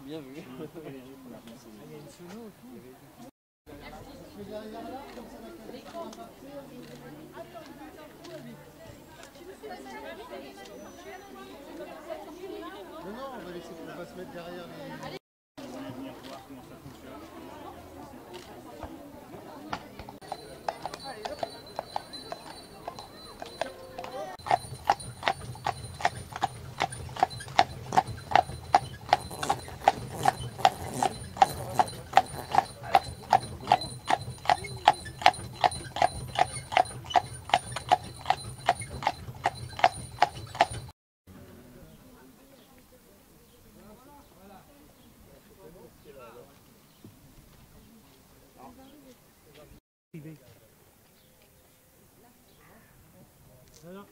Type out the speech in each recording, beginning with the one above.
Bien vu. Non, on va laisser, on va se mettre derrière les... Voilà.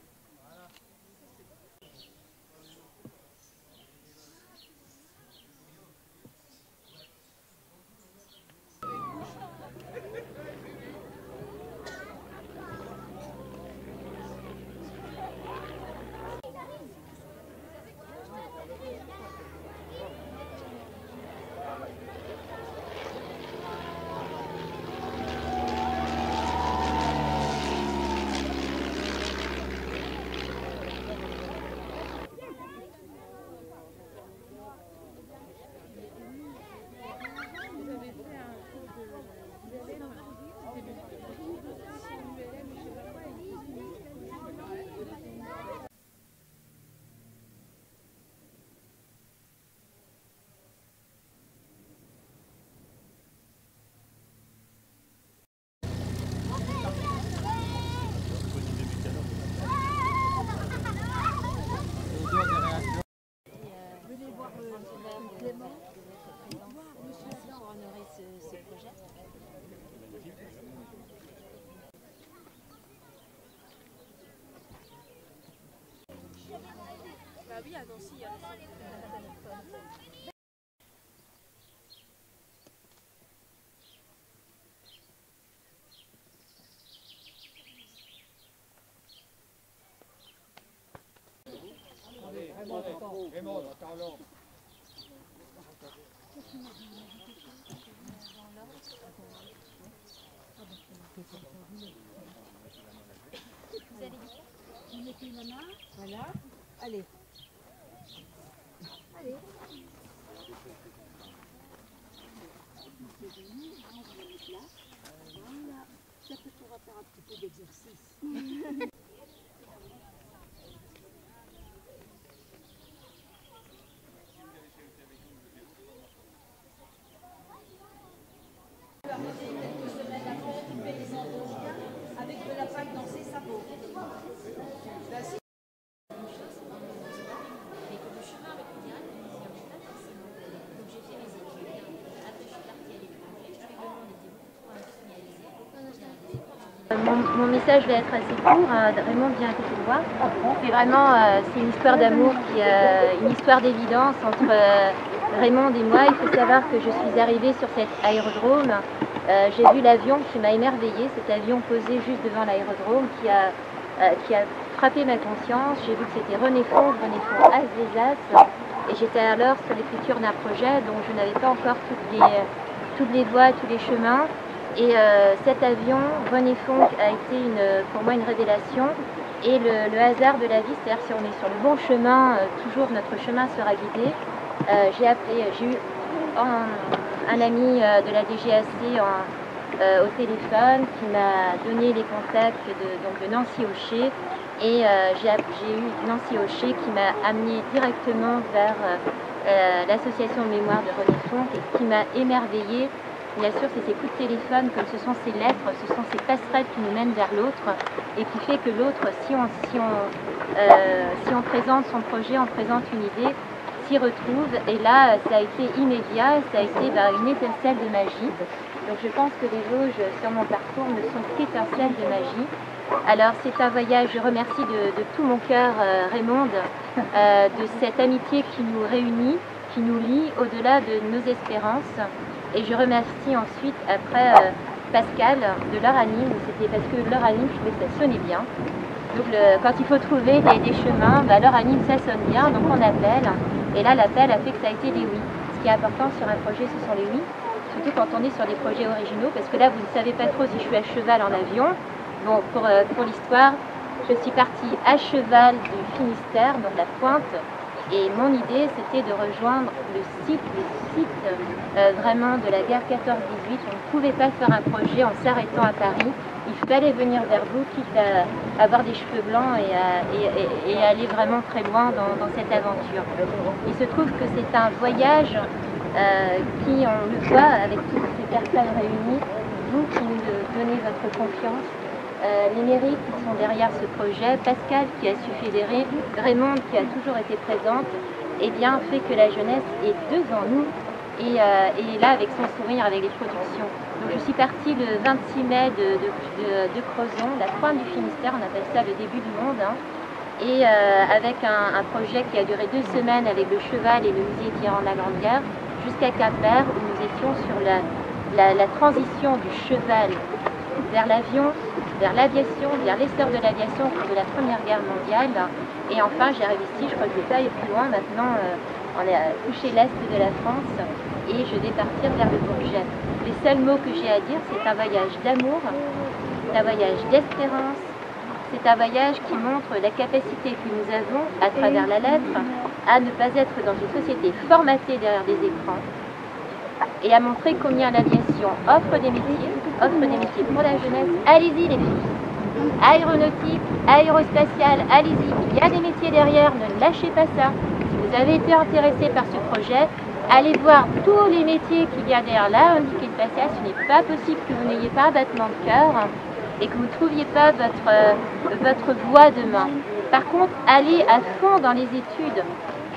Bah oui, à Nancy, il y a Raymond, parlons. Vous allez vous mettez la main, voilà, allez. Allez. C'est venu, on va le mettre là. Voilà. Ça peut pouvoir faire un petit peu d'exercice. avec de la pâte dans ses sabots. Mon message va être assez court, Raymond vient à côté de moi. Mais vraiment, c'est une histoire d'amour, une histoire d'évidence entre Raymond et moi. Il faut savoir que je suis arrivée sur cet aérodrome. J'ai vu l'avion qui m'a émerveillée, cet avion posé juste devant l'aérodrome qui a frappé ma conscience. J'ai vu que c'était René Fonck Alsace. Et j'étais alors sur l'écriture d'un projet dont je n'avais pas encore toutes les voies, tous les chemins. Et cet avion, René Fonck, a été pour moi une révélation. Et le hasard de la vie, c'est-à-dire si on est sur le bon chemin, toujours notre chemin sera guidé. J'ai eu un ami de la DGAC au téléphone qui m'a donné les contacts de Nancy Aucher. Et j'ai eu Nancy Aucher qui m'a amené directement vers l'association de mémoire de René Fonck. Et ce qui m'a émerveillée, bien sûr, c'est ces coups de téléphone, comme ce sont ces lettres, ce sont ces passerelles qui nous mènent vers l'autre et qui fait que l'autre, si on présente son projet, on présente une idée, s'y retrouve. Et là, ça a été immédiat, ça a été une étincelle de magie. Donc je pense que les Vosges sur mon parcours ne sont qu'étincelles de magie. Alors c'est un voyage, je remercie de tout mon cœur Raymond, de cette amitié qui nous réunit, qui nous lie au-delà de nos espérances. Et je remercie ensuite, après, Pascal de L'Heure Anime. C'était parce que L'Heure Anime, je trouvais que ça sonnait bien. Donc quand il faut trouver des chemins, L'Heure Anime, ça sonne bien, donc on appelle. Et là, l'appel a fait que ça a été des oui. ce qui est important sur un projet, ce sont les oui, surtout quand on est sur des projets originaux, parce que là, vous ne savez pas trop si je suis à cheval en avion. Bon, pour l'histoire, je suis partie à cheval du Finistère, donc la Pointe, et mon idée, c'était de rejoindre le site vraiment de la guerre 14-18. On ne pouvait pas faire un projet en s'arrêtant à Paris. Il fallait venir vers vous, quitte à avoir des cheveux blancs et aller vraiment très loin dans cette aventure. Il se trouve que c'est un voyage qui, on le voit avec toutes ces personnes réunies, vous qui nous donnez votre confiance, les mairies qui sont derrière ce projet, Pascal qui a su fédérer, Raymond qui a toujours été présente, eh bien fait que la jeunesse est devant nous et est là avec son sourire, avec les productions. Donc je suis partie le 26 mai de Crozon, la pointe du Finistère, on appelle ça le début du monde, hein, et avec un projet qui a duré 2 semaines avec le cheval et le musée tirant la Grande Guerre, jusqu'à Cap-Vert où nous étions sur la transition du cheval vers l'avion, vers l'aviation, vers l'essor de l'aviation de la Première Guerre mondiale. Et enfin, j'ai réussi, je crois que je ne vais pas aller plus loin. Maintenant, on a touché l'Est de la France et je vais partir vers le Bourget. Les seuls mots que j'ai à dire, c'est un voyage d'amour, c'est un voyage d'espérance, c'est un voyage qui montre la capacité que nous avons, à travers la lettre, à ne pas être dans une société formatée derrière des écrans, et à montrer combien l'aviation offre des métiers pour la jeunesse. Allez-y les filles, aéronautique, aérospatiale, allez-y, il y a des métiers derrière, ne lâchez pas ça. Si vous avez été intéressé par ce projet, allez voir tous les métiers qu'il y a derrière l'aéronautique spatiale. Ce n'est pas possible que vous n'ayez pas un battement de cœur et que vous ne trouviez pas votre voie demain. Par contre, allez à fond dans les études.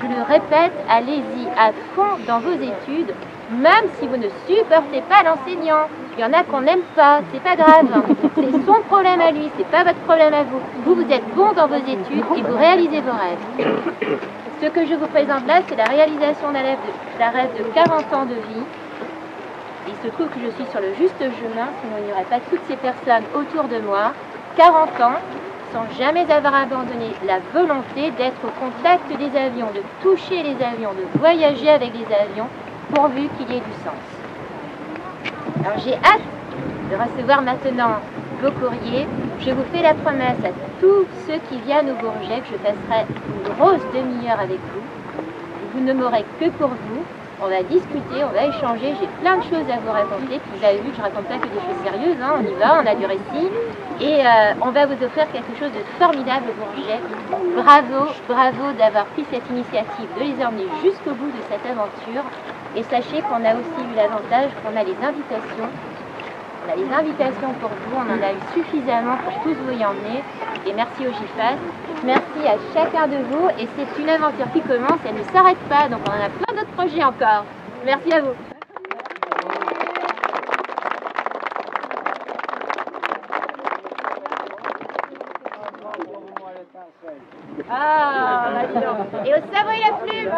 Je le répète, allez-y à fond dans vos études, même si vous ne supportez pas l'enseignant. Il y en a qu'on n'aime pas, c'est pas grave. C'est son problème à lui, c'est pas votre problème à vous. Vous êtes bon dans vos études et vous réalisez vos rêves. Ce que je vous présente là, c'est la réalisation d'un rêve de 40 ans de vie. Il se trouve que je suis sur le juste chemin, sinon il n'y aurait pas toutes ces personnes autour de moi. 40 ans, sans jamais avoir abandonné la volonté d'être au contact des avions, de toucher les avions, de voyager avec les avions, pourvu qu'il y ait du sens. Alors j'ai hâte de recevoir maintenant vos courriers. Je vous fais la promesse à tous ceux qui viennent au Bourget que je passerai une grosse demi-heure avec vous. Vous ne m'aurez que pour vous. On va discuter, on va échanger, j'ai plein de choses à vous raconter. Puis vous avez vu que je ne raconte pas que des choses sérieuses, hein. On y va, on a du récit. Et on va vous offrir quelque chose de formidable au Bourget. Bravo, bravo d'avoir pris cette initiative, de les emmener jusqu'au bout de cette aventure. Et sachez qu'on a aussi eu l'avantage qu'on a les invitations. On a les invitations pour vous, on en a eu suffisamment pour tous vous y emmener. Et merci au GIFAS, merci à chacun de vous. Et c'est une aventure qui commence, elle ne s'arrête pas, donc on en a plein d'autres projets encore. Merci à vous. Ah, bah dis donc. Et au sabre et la plume.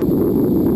Thank you.